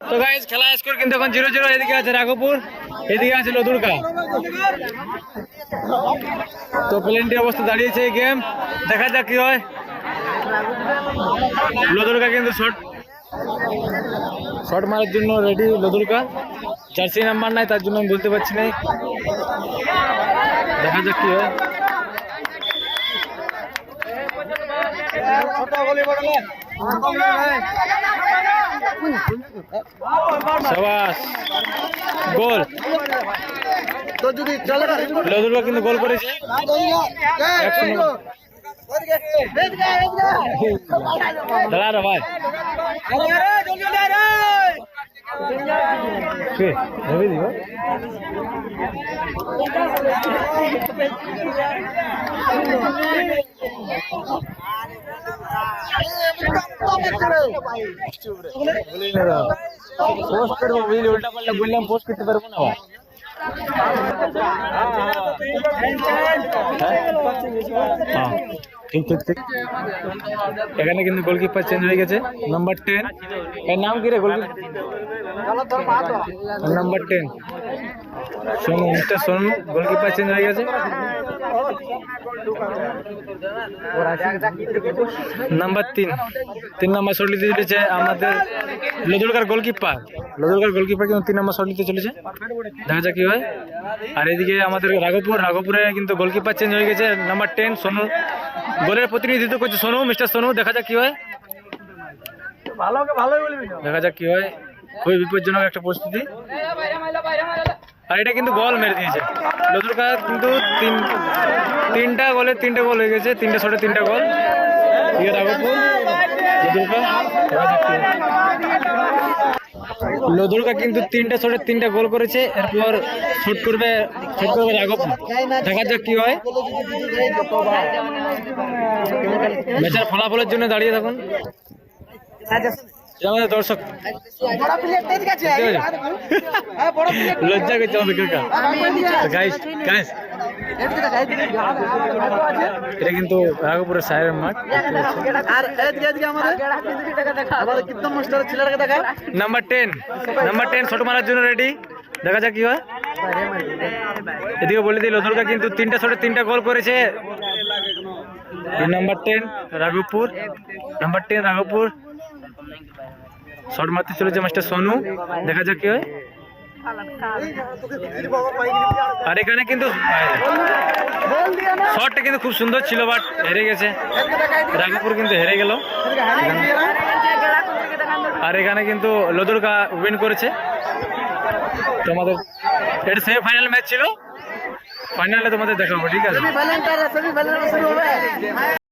তো গাইস খেলা স্কোর কিন্তু এখন 0-0। এদিকে আছে রাঘবপুর, এদিকে আছে লদুরকা। তো প্লেনটি অবস্থা দাঁড়িয়েছে এই গেম, দেখা যাক কি হয়। লদুরকা কিন্তু শট মারার জন্য রেডি। লদুরকা জার্সি নাম্বার নাই, তার জন্য আমি বলতে পারছি না। দেখা যাক কি হয়। শাবাশ, গোল। লদুরকা কিন্তু গোল করেছে। দাঁড়া রে ভাই, ভেবে দিব। পোস্ট করবো বুঝলি, উল্টা পাল্টা বললাম পোস্ট করতে পারবো না। ঠিক ঠিক ঠিক। এখানে কিন্তু গোলকিপার চেঞ্জ হয়ে গেছে। নাম্বার 10 এর নাম কি রে? Number 10 Sonu, mister Sonu. Goalkeeper change হয়ে গেছে। নাম্বার 3 নাম্বার শট নিতে চলেছে আমাদের লদুরকার গোলকিপার। কিন্তু 3 নাম্বার শট নিতে চলেছে, দেখা যাক কি হয়। আর এদিকে আমাদের রাঘবপুরে কিন্তু গোলকিপার চেঞ্জ হয়ে গেছে। নাম্বার 10 সোনু গোলের প্রতিনিধিত্ব করছে। সোনু, মিস্টার সোনু, দেখা যাক কি হয়। দেখা যাক কি হয়। খুবই বিপজ্জনক একটা পরিস্থিতি। আর এটা কিন্তু গোল মেরে দিয়েছে লদুরকা। কিন্তু তিনটা গোল হয়ে গেছে। 3টা শটে 3টা গোল। রাঘবপুর, লদুরকা কিন্তু 3টা শটে 3টা গোল করেছে। এরপর শুট করবে রাঘবপুর, দেখা যাক কি হয়। ম্যাচের ফলাফলের জন্য দাঁড়িয়ে থাকুন আমাদের দর্শক। লজ্জা করছে আমাদের গাইস। এটা কিন্তু রাঘবপুরের সাহেবের মাঠ। নাম্বার 10 শট মারার জন্য রেডি, দেখা যাক কি হয়। এদিকে বলে দিই লদুরকা কিন্তু 3টা শটে 3টা গোল করেছে। নাম্বার 10 রাঘবপুর শট মারতে চলেছে মাস্টার সোনু, দেখা যাক কি হয়। আর এখানে কিন্তু শটটা কিন্তু খুব সুন্দর ছিল, বাট হেরে গেছে রাঘবপুর, কিন্তু হেরে গেল। আর এখানে কিন্তু লদুরকা উইন করেছে। তো আমাদের এটা সেমিফাইনাল ম্যাচ ছিল, ফাইনালে তোমাদের দেখা হবে, ঠিক আছে।